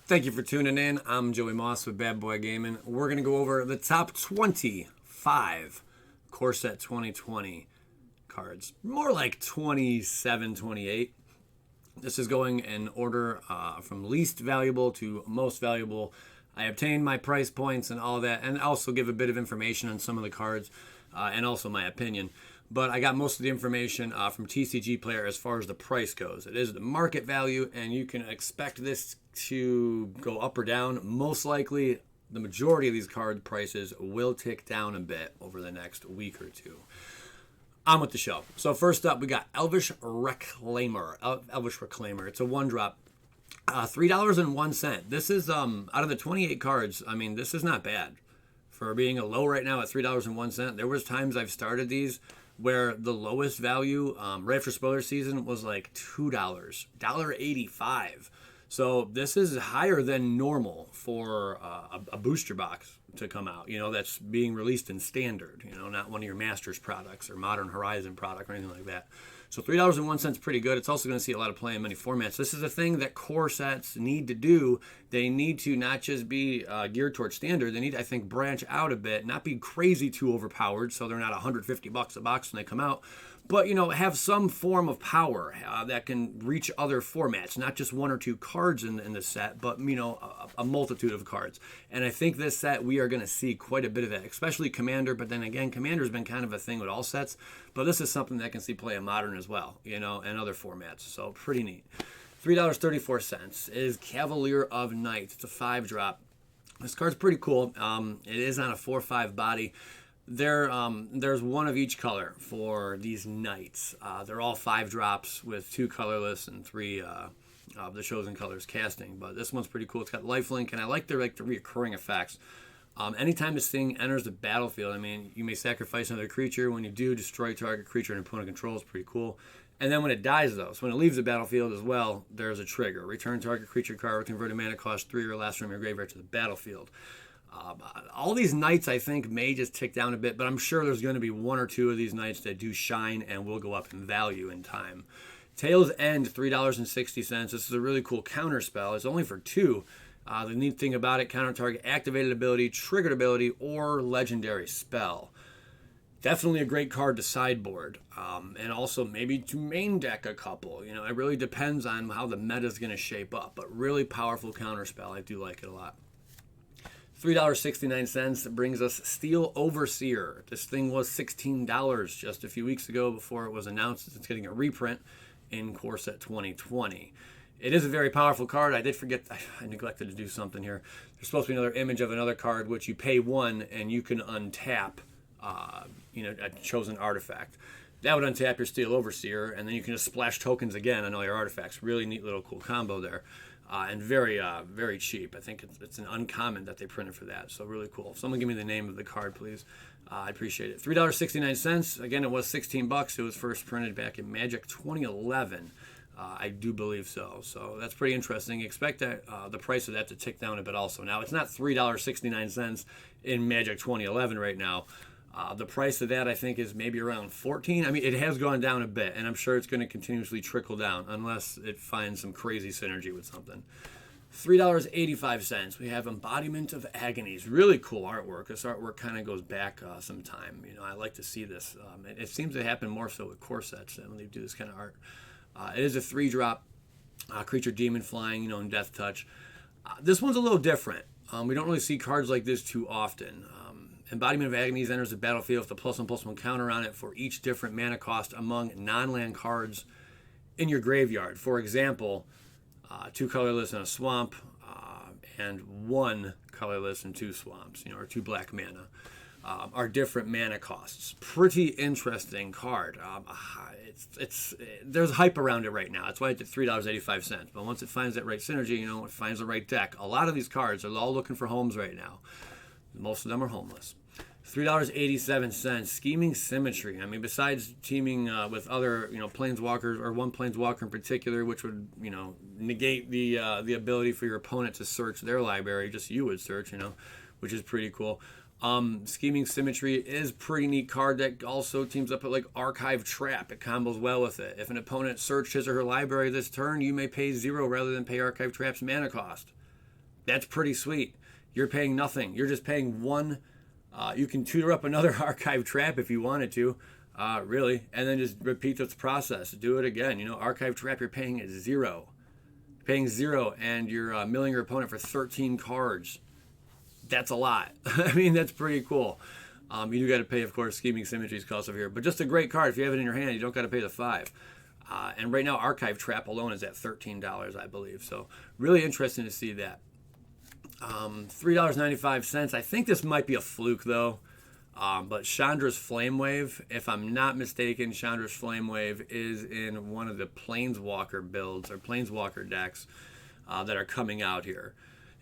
Thank you for tuning in. I'm Joey Moss with Bad Boy Gaming. We're going to go over the top 25 Core Set 2020 cards. More like 27, 28. This is going in order from least valuable to most valuable. I obtained my price points and all that, and also give a bit of information on some of the cards and also my opinion. But I got most of the information from TCG Player as far as the price goes. It is the market value, and you can expect this to go up or down. Most likely, the majority of these card prices will tick down a bit over the next week or two. On with the show. So first up, we got Elvis Reclaimer. Elvis Reclaimer. It's a one-drop. $3.01. This is, out of the 28 cards, I mean, this is not bad. For being a low right now at $3.01. There was times I've started these where the lowest value right after spoiler season was like $2, $1.85. So this is higher than normal for a booster box to come out, that's being released in standard, not one of your Masters products or Modern Horizon product or anything like that. So $3.01 is pretty good. It's also going to see a lot of play in many formats. This is a thing that core sets need to do. They need to not just be geared towards standard. They need to, I think, branch out a bit, not be crazy too overpowered, so they're not $150 a box when they come out, but have some form of power that can reach other formats, not just one or two cards in the set, but a multitude of cards. And I think this set we are going to see quite a bit of that, especially Commander. But then again, Commander's been kind of a thing with all sets, but this is something that can see play in Modern as well, and other formats. So pretty neat. $3.34 is Cavalier of Knights. It's a 5-drop. This card's pretty cool. It is on a 4/5 body. There's one of each color for these knights. They're all 5 drops with 2 colorless and 3 of the chosen colors casting. But this one's pretty cool. It's got lifelink, and I like the reoccurring effects. Anytime this thing enters the battlefield, you may sacrifice another creature. When you do, destroy target creature an opponent controls. Pretty cool. And then when it dies, though, so when it leaves the battlefield as well, there's a trigger. Return target creature card with converted mana cost 3 or less from your graveyard to the battlefield. All these knights, I think, may just tick down a bit, but I'm sure there's going to be 1 or 2 of these knights that do shine and will go up in value in time. Tail's End, $3.60. This is a really cool counter spell. It's only for 2. The neat thing about it, counter target activated ability, triggered ability, or legendary spell. Definitely a great card to sideboard, and also maybe to main deck a couple. It really depends on how the meta is going to shape up, but really powerful counter spell. I do like it a lot. $3.69 brings us Steel Overseer. This thing was $16 just a few weeks ago before it was announced that it's getting a reprint in Core Set 2020. It is a very powerful card. I did forget, I neglected to do something here. There's supposed to be another image of another card which you pay 1 and you can untap a chosen artifact. That would untap your Steel Overseer, and then you can just splash tokens again on all your artifacts. Really neat little cool combo there. And very, very cheap. I think it's an uncommon that they printed for that. So really cool. If someone give me the name of the card, please. I appreciate it. $3.69. Again, it was $16. It was first printed back in Magic 2011. I do believe so. So that's pretty interesting. Expect that the price of that to tick down a bit also. Now, it's not $3.69 in Magic 2011 right now. The price of that, I think, is maybe around $14. It has gone down a bit, and I'm sure it's going to continuously trickle down unless it finds some crazy synergy with something. $3.85. We have Embodiment of Agonies. Really cool artwork. This artwork kind of goes back some time. I like to see this. It seems to happen more so with core sets when they do this kind of art. It is a 3-drop creature demon flying, in Death Touch. This one's a little different. We don't really see cards like this too often. Embodiment of Agonies enters the battlefield with a +1/+1 counter on it for each different mana cost among non-land cards in your graveyard. For example, 2 colorless and a swamp, and 1 colorless and 2 swamps, or 2 black mana, are different mana costs. Pretty interesting card. There's hype around it right now. That's why it's at $3.85. But once it finds that right synergy, it finds the right deck. A lot of these cards are all looking for homes right now. Most of them are homeless. $3.87. Scheming Symmetry. Besides teaming with other, planeswalkers, or one planeswalker in particular, which would, negate the ability for your opponent to search their library, just you would search, which is pretty cool. Scheming Symmetry is pretty neat card that also teams up with Archive Trap. It combos well with it. If an opponent searched his or her library this turn, you may pay 0 rather than pay Archive Trap's mana cost. That's pretty sweet. You're paying nothing. You're just paying one. You can tutor up another archive trap if you wanted to, really, and then just repeat this process. Do it again. You know, archive trap, you're paying at 0. Paying 0, and you're milling your opponent for 13 cards. That's a lot. I mean, that's pretty cool. You do got to pay, of course, Scheming Symmetry's cost over here. But just a great card. If you have it in your hand, you don't got to pay the 5. And right now, Archive Trap alone is at $13, I believe. So really interesting to see that. $3.95. I think this might be a fluke, though. But Chandra's Flame Wave, if I'm not mistaken, Chandra's Flame Wave is in one of the Planeswalker builds or Planeswalker decks that are coming out here.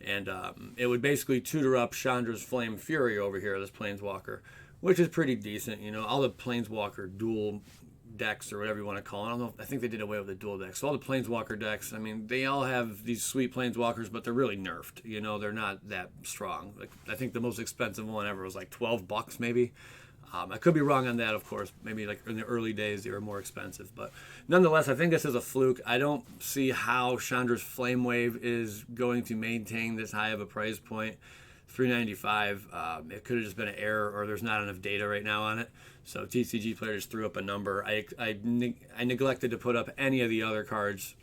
And it would basically tutor up Chandra's Flame Fury over here, this Planeswalker, which is pretty decent. You know, all the Planeswalker dual decks or whatever you want to call it. I don't know. I think they did away with the dual decks. So all the Planeswalker decks, I mean, they all have these sweet Planeswalkers, but they're really nerfed. You know, they're not that strong. Like, I think the most expensive one ever was like $12 maybe. I could be wrong on that, of course. Maybe like in the early days they were more expensive. But nonetheless, I think this is a fluke. I don't see how Chandra's Flame Wave is going to maintain this high of a price point. $3.95. It could have just been an error, or there's not enough data right now on it. So TCG players threw up a number. I neglected to put up any of the other cards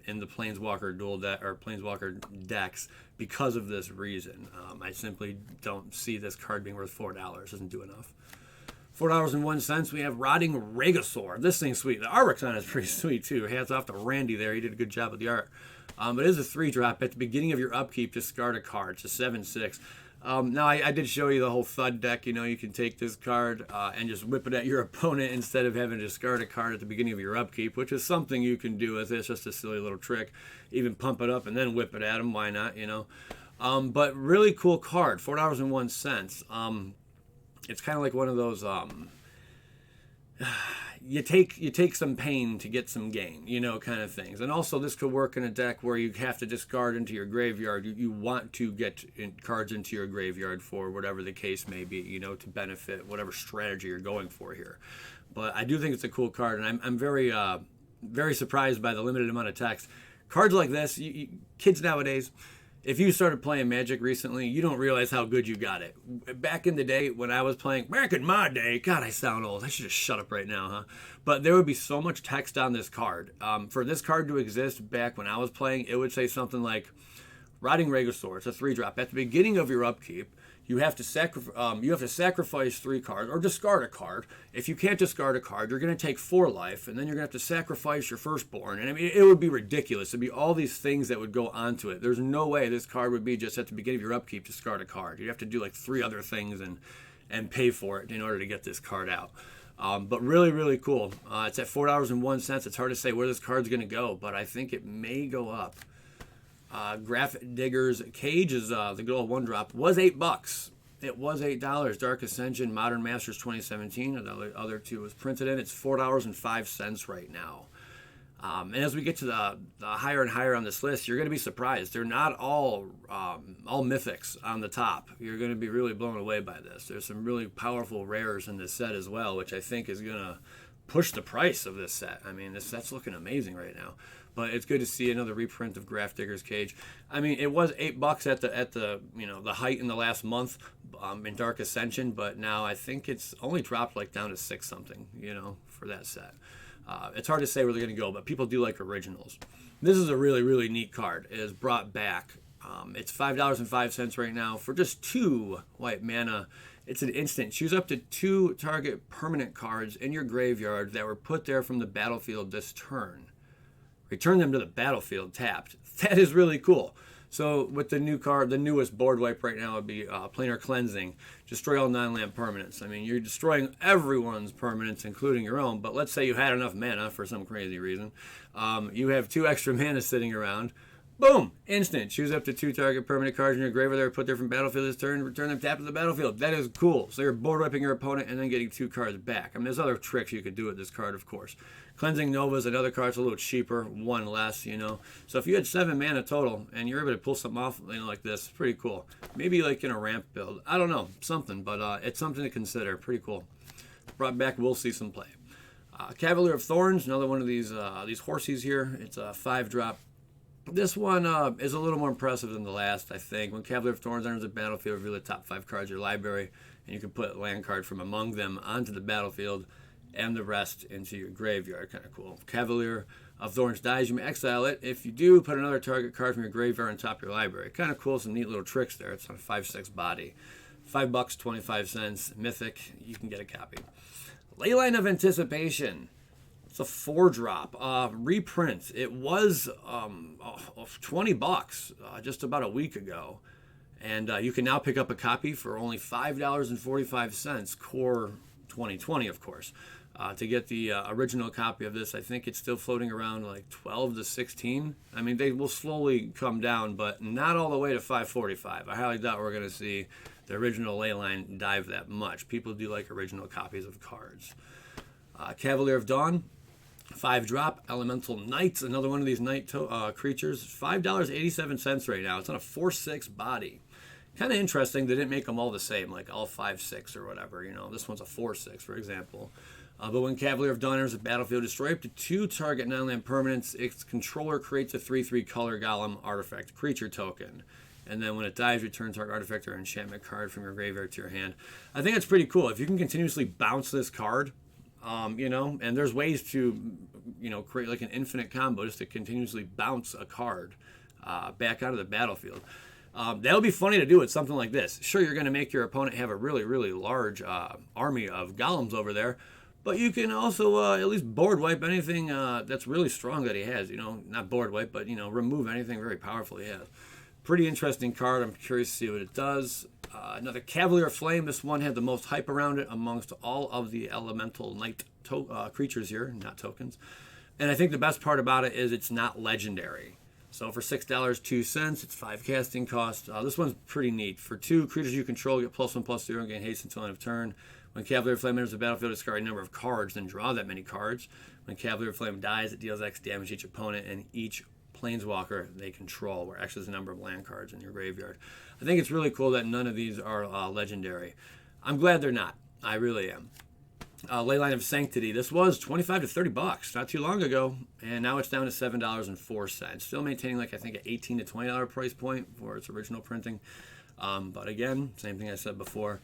in the Planeswalker dual deck or Planeswalker decks because of this reason. I simply don't see this card being worth $4. Doesn't do enough. $4.01. We have Rotting Regisaur. This thing's sweet. The artwork's on it is pretty sweet too. Hats off to Randy there. He did a good job with the art. But it is a 3-drop. At the beginning of your upkeep, discard a card. It's a 7/6. Now, I did show you the whole Thud deck. You know, you can take this card and just whip it at your opponent instead of having to discard a card at the beginning of your upkeep, which is something you can do with it. It's just a silly little trick. Even pump it up and then whip it at them. Why not, you know? But really cool card. $4.01. It's kind of like one of those... you take some pain to get some gain, you know, kind of things. And also this could work in a deck where you have to discard into your graveyard. You want to get cards into your graveyard for whatever the case may be, you know, to benefit whatever strategy you're going for here. But I do think it's a cool card, and I'm very very surprised by the limited amount of text. Cards like this, kids nowadays, if you started playing Magic recently, you don't realize how good you got it. Back in the day when I was playing, back in my day, God, I sound old. I should just shut up right now, huh? But there would be so much text on this card. For this card to exist back when I was playing, it would say something like, Rotting Regisaur, it's a 3-drop. At the beginning of your upkeep, you have to sacrifice 3 cards or discard a card. If you can't discard a card, you're going to take 4 life, and then you're going to have to sacrifice your firstborn. And I mean, it would be ridiculous. It'd be all these things that would go onto it. There's no way this card would be just at the beginning of your upkeep, discard a card. You'd have to do like 3 other things and pay for it in order to get this card out. But really, really cool. It's at $4.01. It's hard to say where this card's going to go, but I think it may go up. Graphic Digger's Cage is the good old 1-drop. Was $8. It was $8. Dark Ascension, Modern Masters 2017. The other 2 was printed in. It's $4.05 right now. And as we get to the higher and higher on this list, you're going to be surprised. They're not all mythics on the top. You're going to be really blown away by this. There's some really powerful rares in this set as well, which I think is going to push the price of this set. I mean, this set's looking amazing right now. But it's good to see another reprint of Graph Digger's Cage. I mean, it was $8 at the you know, the height in the last month in Dark Ascension, but now I think it's only dropped like down to 6 something, you know, for that set. It's hard to say where they're going to go, but people do like originals. This is a really, really neat card. It is brought back. It's $5.05 right now for just 2 white mana. It's an instant. Choose up to 2 target permanent cards in your graveyard that were put there from the battlefield this turn. Return them to the battlefield tapped. That is really cool. So with the new card, the newest board wipe right now would be Planar Cleansing. Destroy all non-land permanents. I mean, you're destroying everyone's permanents, including your own. But let's say you had enough mana for some crazy reason. You have 2 extra mana sitting around. Boom! Instant. Choose up to 2 target permanent cards in your graveyard that are put there from battlefield this turn. Return them tapped to the battlefield. That is cool. So you're board wiping your opponent and then getting 2 cards back. I mean, there's other tricks you could do with this card, of course. Cleansing Nova's another card's a little cheaper, 1 less, you know. So if you had 7 mana total and you're able to pull something off, you know, like this, pretty cool. Maybe like in a ramp build. I don't know, something, but it's something to consider. Pretty cool. Brought back, we'll see some play. Cavalier of Thorns, another one of these horsies here. It's a 5-drop. This one is a little more impressive than the last, I think. When Cavalier of Thorns enters the battlefield, reveal the top 5 cards of your library, and you can put a land card from among them onto the battlefield and the rest into your graveyard. Kind of cool. Cavalier of Thorns dies, you may exile it. If you do, put another target card from your graveyard on top of your library. Kind of cool, some neat little tricks there. It's on a 5/6 body. $5, 25 cents. Mythic, you can get a copy. Leyline of Anticipation. It's a 4-drop reprint. It was $20 just about a week ago, and you can now pick up a copy for only $5.45. Core 2020, of course. To get the original copy of this, I think it's still floating around like 12 to 16. I mean, they will slowly come down, but not all the way to $5.45. I highly doubt we're going to see the original Leyline dive that much. People do like original copies of cards. Cavalier of Dawn. 5-drop Elemental Knights, another one of these night creatures. $5.87 right now. It's on a 4/6 body. Kind of interesting. They didn't make them all the same, like all 5/6 or whatever. You know, this one's a 4/6, for example. But when Cavalier of Dawn enters the battlefield, destroy up to 2 target non-land permanents. Its controller creates a 3/3 color golem artifact creature token. And then when it dies, return target artifact or enchantment card from your graveyard to your hand. I think it's pretty cool. If you can continuously bounce this card, you know, and there's ways to, you know, create like an infinite combo just to continuously bounce a card back out of the battlefield. That would be funny to do with something like this. Sure, you're going to make your opponent have a really, really large army of golems over there, but you can also at least board wipe anything that's really strong that he has. You know, not board wipe, but, you know, remove anything very powerful he has. Pretty interesting card. I'm curious to see what it does. Another Cavalier of Flame. This one had the most hype around it amongst all of the elemental knight creatures here, not tokens. And I think the best part about it is it's not legendary. So for $6.02, it's 5 casting cost. This one's pretty neat. For 2 creatures you control, get +1/+0 and gain haste until end of turn. When Cavalier of Flame enters the battlefield, discard a number of cards, then draw that many cards. When Cavalier of Flame dies, it deals X damage to each opponent and each planeswalker they control, where X is the number of land cards in your graveyard. I think it's really cool that none of these are legendary. I'm glad they're not. I really am. Leyline of Sanctity. This was $25 to $30 not too long ago, and now it's down to $7.04. Still maintaining, like, I think an $18 to $20 price point for its original printing. But again, same thing I said before.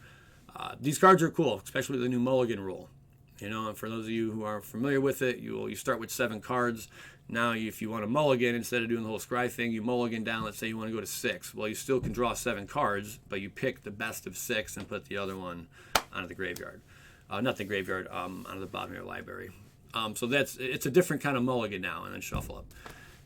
These cards are cool, especially the new Mulligan rule. You know, and for those of you who are familiar with it, you start with 7 cards. Now, if you want to mulligan, instead of doing the whole scry thing, you mulligan down. Let's say you want to go to 6. Well, you still can draw 7 cards, but you pick the best of 6 and put the other one onto the graveyard. Not the graveyard, onto the bottom of your library. So it's a different kind of mulligan now, and then shuffle up.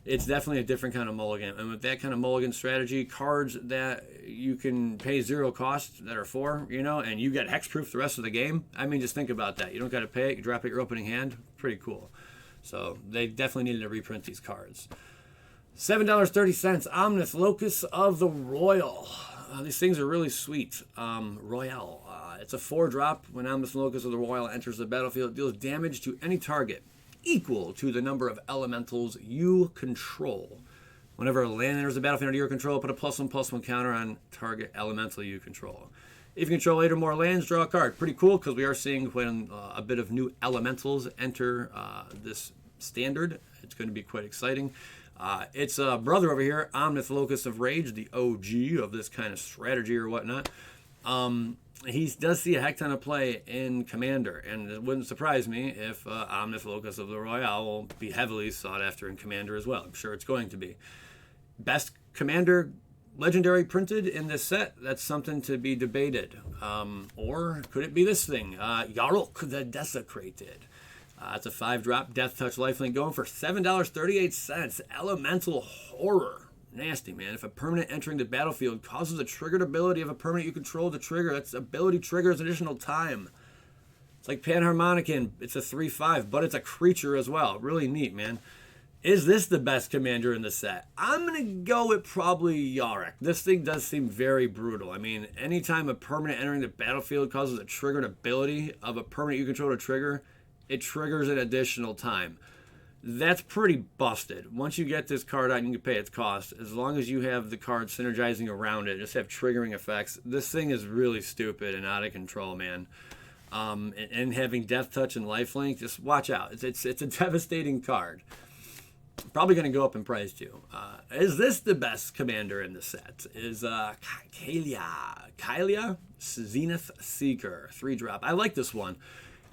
It's definitely a different kind of mulligan. And with that kind of mulligan strategy, cards that you can pay 0 cost that are 4, you know, and you get hexproof the rest of the game. I mean, just think about that. You don't got to pay it. You drop it your opening hand. Pretty cool. So they definitely needed to reprint these cards. $7.30, Omnith, Locus of the Royal. These things are really sweet. Royale. It's a 4-drop. When Omnith, Locus of the Royal enters the battlefield, it deals damage to any target equal to the number of elementals you control. Whenever a land enters the battlefield under your control, put a +1/+1 counter on target elemental you control. If you control 8 or more lands, draw a card. Pretty cool, because we are seeing when a bit of new elementals enter this standard. It's going to be quite exciting. It's a brother over here, Omnith, Locus of Rage, the OG of this kind of strategy or whatnot. He does see a heck ton of play in Commander, and it wouldn't surprise me if Omnith, Locus of the Royale will be heavily sought after in Commander as well. I'm sure it's going to be. Best Commander legendary printed in this set? That's something to be debated. Or could it be this thing? Yarok the Desecrated. It's a 5-drop Death Touch lifelink going for $7.38. Elemental Horror. Nasty, man. If a permanent entering the battlefield causes a triggered ability of a permanent you control to trigger, that ability triggers additional time. It's like Panharmonicon. It's a 3/5, but it's a creature as well. Really neat, man. Is this the best commander in the set? I'm going to go with probably Yarok. This thing does seem very brutal. I mean, anytime a permanent entering the battlefield causes a triggered ability of a permanent you control to trigger, it triggers an additional time. That's pretty busted. Once you get this card out, you can pay its cost. As long as you have the card synergizing around it, just have triggering effects. This thing is really stupid and out of control, man. And having Death Touch and Lifelink, just watch out. It's a devastating card. Probably going to go up in price too. Is this the best commander in the set? Is Kylia Zenithseeker 3-drop. I like this one,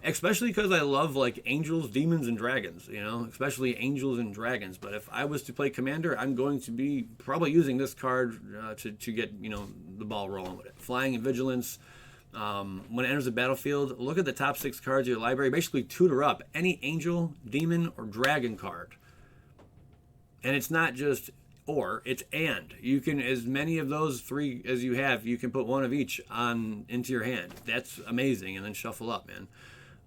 especially because I love like angels, demons, and dragons. You know, especially angels and dragons. But if I was to play commander, I'm going to be probably using this card to get the ball rolling with it. Flying and vigilance. When it enters the battlefield, look at the top 6 cards of your library. Basically, tutor up any angel, demon, or dragon card. And it's not just or, it's and. You can, as many of those 3 as you have, you can put one of each into your hand. That's amazing. And then shuffle up, man.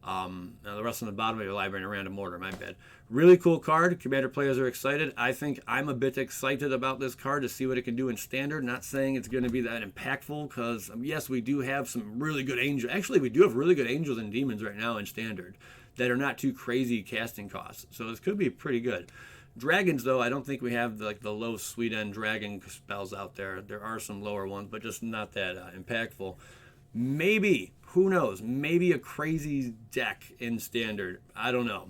Now the rest on the bottom of your library in a random order, my bad. Really cool card. Commander players are excited. I think I'm a bit excited about this card to see what it can do in Standard. Not saying it's going to be that impactful because, yes, we do have some really good angels. Actually, we do have really good angels and demons right now in Standard that are not too crazy casting costs. So this could be pretty good. Dragons, though, I don't think we have the low sweet end dragon spells out there. There are some lower ones, but just not that impactful. Maybe, who knows, maybe a crazy deck in Standard. I don't know.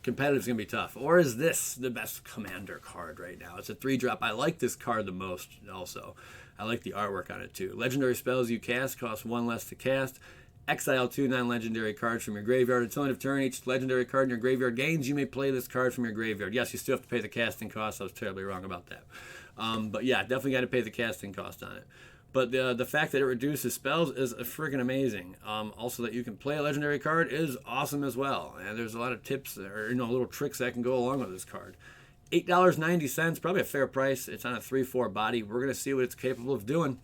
Competitive's going to be tough. Or is this the best commander card right now? It's a 3-drop. I like this card the most also. I like the artwork on it too. Legendary spells you cast cost 1 less to cast. Exile 2 non-legendary cards from your graveyard. Until end of turn, each legendary card in your graveyard gains. You may play this card from your graveyard. Yes, you still have to pay the casting cost. I was terribly wrong about that. But yeah, definitely got to pay the casting cost on it. But the fact that it reduces spells is freaking amazing. Also, that you can play a legendary card is awesome as well. And there's a lot of tips or little tricks that can go along with this card. $8.90, probably a fair price. It's on a 3/4 body. We're going to see what it's capable of doing.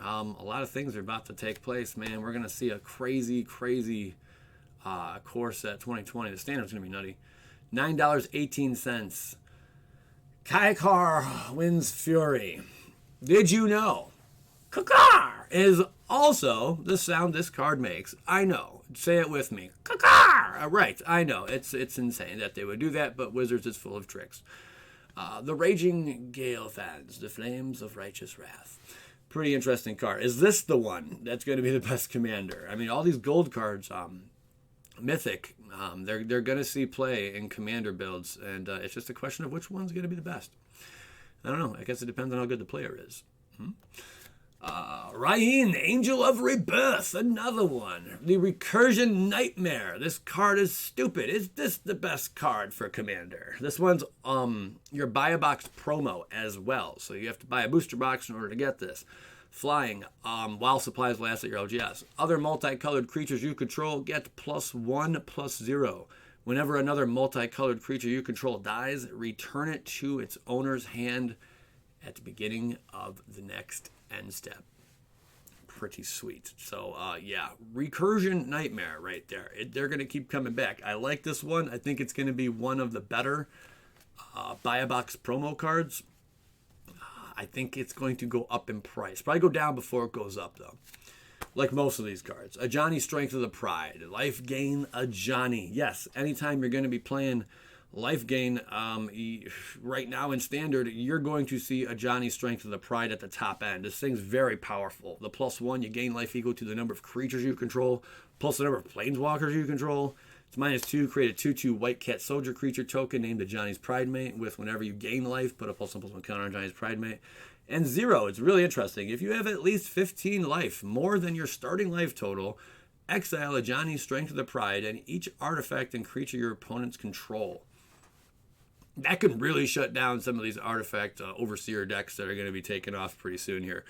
A lot of things are about to take place, man. We're going to see a crazy, crazy core set 2020. The Standard's going to be nutty. $9.18. Kaikar Wins Fury. Did you know? Kakar is also the sound this card makes. I know. Say it with me. Kakar! Right, I know. It's insane that they would do that, but Wizards is full of tricks. The Raging Gale fans, the Flames of Righteous Wrath. Pretty interesting card. Is this the one that's going to be the best commander? I mean, all these gold cards, mythic, they're going to see play in commander builds, and it's just a question of which one's going to be the best. I don't know. I guess it depends on how good the player is. Ryan, Angel of Rebirth, another one. The Recursion Nightmare. This card is stupid. Is this the best card for Commander? This one's your buy a box promo as well. So you have to buy a booster box in order to get this. Flying, while supplies last at your LGS. Other multicolored creatures you control get +1/+0. Whenever another multicolored creature you control dies, return it to its owner's hand at the beginning of the next end step. Pretty sweet. So, yeah, Recursion Nightmare right there. They're going to keep coming back. I like this one. I think it's going to be one of the better buy a box promo cards. I think it's going to go up in price. Probably go down before it goes up, though. Like most of these cards. Ajani, Strength of the Pride. Life Gain Ajani. Yes, anytime you're going to be playing Life Gain, right now in Standard, you're going to see Ajani, Strength of the Pride at the top end. This thing's very powerful. The +1, you gain life equal to the number of creatures you control, plus the number of planeswalkers you control. It's -2, create a 2/2 white cat soldier creature token named Ajani's Pridemate with whenever you gain life, put a +1/+1 counter on Ajani's Pridemate. And 0, it's really interesting. If you have at least 15 life, more than your starting life total, exile Ajani's Strength of the Pride and each artifact and creature your opponents control. That could really shut down some of these artifact overseer decks that are going to be taken off pretty soon here.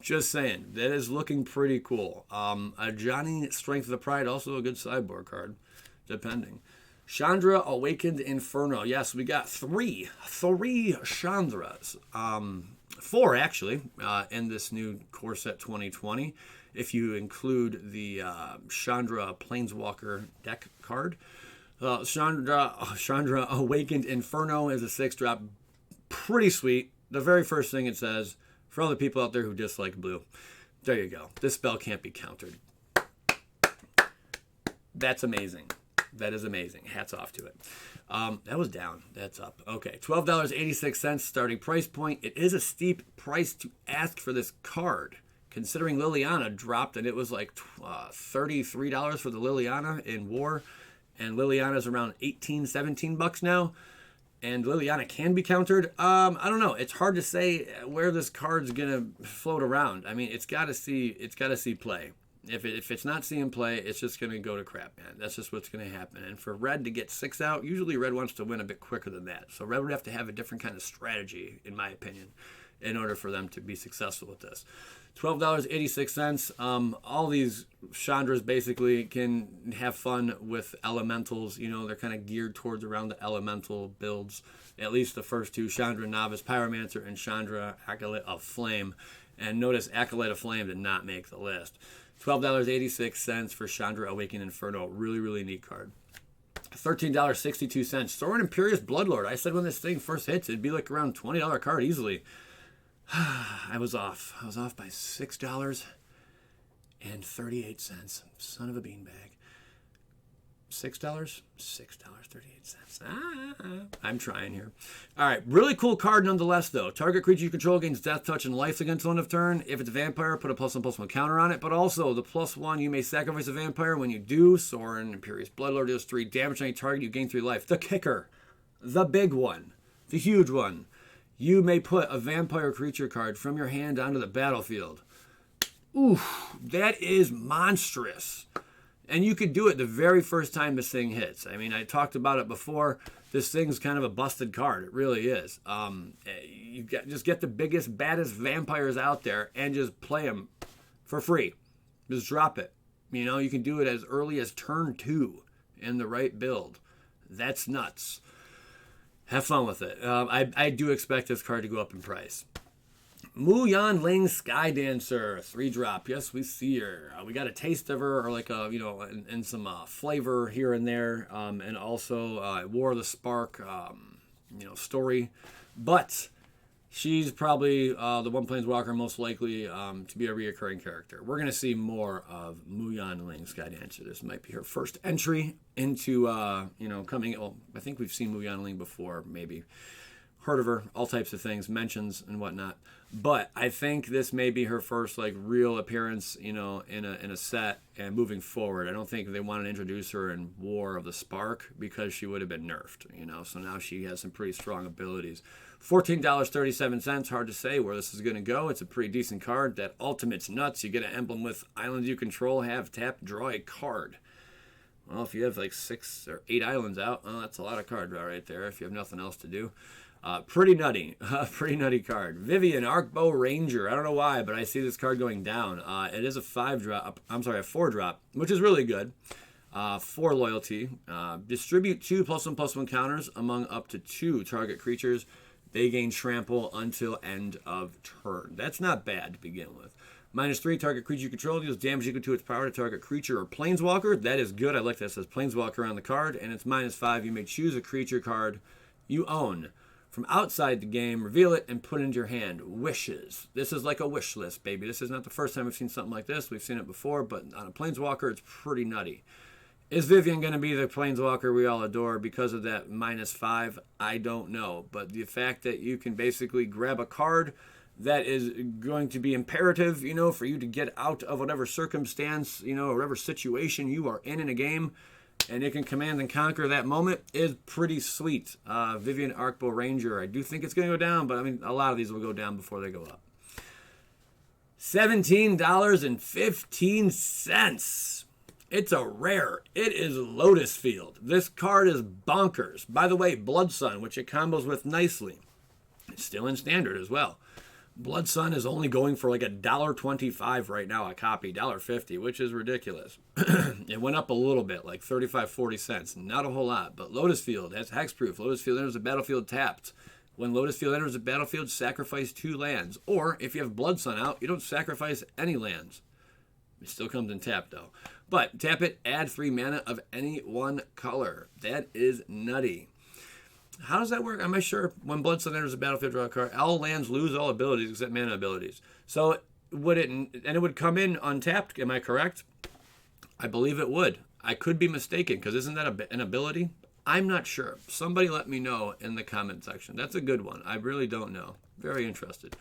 Just saying, that is looking pretty cool. Ajani, Strength of the Pride, also a good sideboard card, depending. Chandra, Awakened Inferno. Yes, we got three Chandras. 4, actually, in this new core set 2020, if you include the Chandra Planeswalker deck card. Chandra Awakened Inferno is a 6-drop. Pretty sweet. The very first thing it says, for all the people out there who dislike blue, there you go. This spell can't be countered. That's amazing. That is amazing. Hats off to it. That was down. That's up. Okay, $12.86 starting price point. It is a steep price to ask for this card, considering Liliana dropped, and it was like $33 for the Liliana in War. And Liliana's around $18, $17 now. and Liliana can be countered. I don't know. It's hard to say where this card's gonna float around. I mean, it's gotta see play. If it's not seeing play, it's just gonna go to crap, man. That's just what's gonna happen. And for red to get 6 out, usually red wants to win a bit quicker than that. So red would have to have a different kind of strategy, in my opinion, in order for them to be successful with this. $12.86. All these Chandras basically can have fun with elementals. You know, they're kind of geared towards around the elemental builds. At least the first two, Chandra Novice Pyromancer and Chandra Acolyte of Flame. And notice Acolyte of Flame did not make the list. $12.86 for Chandra Awakened Inferno. Really, really neat card. $13.62. Sauron Imperious Bloodlord. I said when this thing first hits, it'd be like around $20 card easily. I was off. I was off by $6.38. Son of a beanbag. $6? $6.38. I'm trying here. All right. Really cool card nonetheless, though. Target creature you control gains death, touch, and life against one of turn. If it's a vampire, put a +1/+1 counter on it. But also, the +1, you may sacrifice a vampire. When you do, Sauron Imperious Bloodlord deals 3 damage on any target. You gain 3 life. The kicker. The big one. The huge one. You may put a vampire creature card from your hand onto the battlefield. Oof, that is monstrous. And you could do it the very first time this thing hits. I mean, I talked about it before. This thing's kind of a busted card. It really is. Just get the biggest, baddest vampires out there and just play them for free. Just drop it. You know, you can do it as early as turn 2 in the right build. That's nuts. Have fun with it. I do expect this card to go up in price. Mu Yan Ling Sky Dancer, 3-drop. Yes, we see her. We got a taste of her, or like a, you know, and some flavor here and there, and also War of the Spark, you know, story. But she's probably the one Planeswalker most likely to be a reoccurring character. We're gonna see more of Mu Yan Ling Sky Dancer. This might be her first entry into, you know, coming. Well, I think we've seen Mu Yan Ling before, maybe. Heard of her, all types of things, mentions and whatnot. But I think this may be her first like real appearance, you know, in a set and moving forward. I don't think they wanted to introduce her in War of the Spark because she would have been nerfed, you know. So now she has some pretty strong abilities. $14.37. Hard to say where this is going to go. It's a pretty decent card. That Ultimate's nuts. You get an emblem with islands you control, have tap, draw a card. Well, if you have like 6 or 8 islands out, well, that's a lot of card draw right there if you have nothing else to do. Pretty nutty. Pretty nutty card. Vivian, Arcbow Ranger. I don't know why, but I see this card going down. It is a 4-drop, which is really good. 4 loyalty. Distribute 2 +1/+1 counters among up to 2 target creatures. They gain trample until end of turn. That's not bad to begin with. -3, target creature you control deals damage equal to its power to target creature or planeswalker. That is good. I like that it says planeswalker on the card. And it's -5. You may choose a creature card you own from outside the game, reveal it, and put it into your hand. Wishes. This is like a wish list, baby. This is not the first time we've seen something like this. We've seen it before, but on a planeswalker, it's pretty nutty. Is Vivian going to be the planeswalker we all adore because of that -5? I don't know. But the fact that you can basically grab a card that is going to be imperative, you know, for you to get out of whatever circumstance, you know, or whatever situation you are in a game, and it can command and conquer that moment, is pretty sweet. Vivian Arcbow Ranger. I do think it's going to go down, but I mean, a lot of these will go down before they go up. $17.15. It's a rare. It is Lotus Field. This card is bonkers. By the way, Blood Sun, which it combos with nicely. It's still in standard as well. Blood Sun is only going for like $1.25 right now a copy, $1.50, which is ridiculous. It went up a little bit, like 35-40 cents. Not a whole lot, but Lotus Field has hexproof. Lotus Field enters the battlefield tapped. When Lotus Field enters the battlefield, sacrifice 2 lands. Or if you have Blood Sun out, you don't sacrifice any lands. It still comes in tap though. But tap it, add 3 mana of any one color. That is nutty. How does that work? I'm not sure. When Blood Sun enters the battlefield, draw a card. All lands lose all abilities except mana abilities. So would it, and it would come in untapped, am I correct? I believe it would. I could be mistaken, because isn't that an ability? I'm not sure. Somebody let me know in the comment section. That's a good one. I really don't know. Very interested.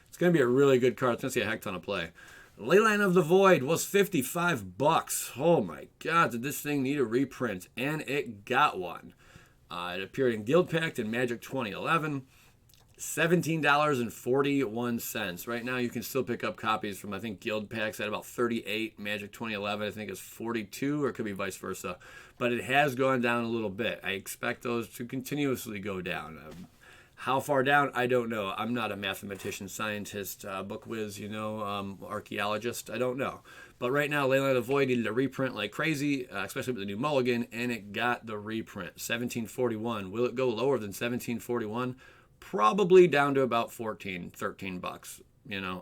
It's going to be a really good card. It's going to see a heck ton of play. Leyline of the Void was $55. Oh my God, did this thing need a reprint? And it got one. It appeared in Gil Pact and Magic 2011. $17.41. Right now, you can still pick up copies from, I think, Guild Packs at about 38. Magic 2011, I think, is 42, or it could be vice versa. But it has gone down a little bit. I expect those to continuously go down. How far down, I don't know. I'm not a mathematician, scientist, book whiz, archaeologist. I don't know. But right now, Leyline of the Void needed a reprint like crazy, especially with the new mulligan, and it got the reprint. 1741. Will it go lower than 1741? Probably down to about 14, 13 bucks,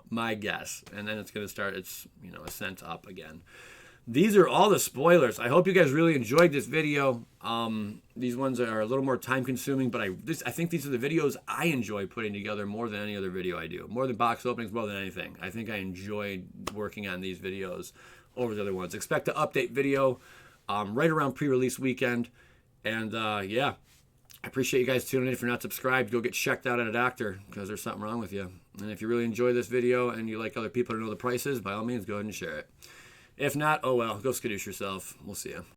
my guess. And then it's going to start its, ascent up again. These are all the spoilers. I hope you guys really enjoyed this video. These ones are a little more time consuming, but I think these are the videos I enjoy putting together more than any other video I do. More than box openings, more than anything. I think I enjoy working on these videos over the other ones. Expect an update video right around pre-release weekend. And yeah, I appreciate you guys tuning in. If you're not subscribed, go get checked out at a doctor because there's something wrong with you. And if you really enjoy this video and you like other people to know the prices, by all means, go ahead and share it. If not, oh well, go skadoosh yourself. We'll see you.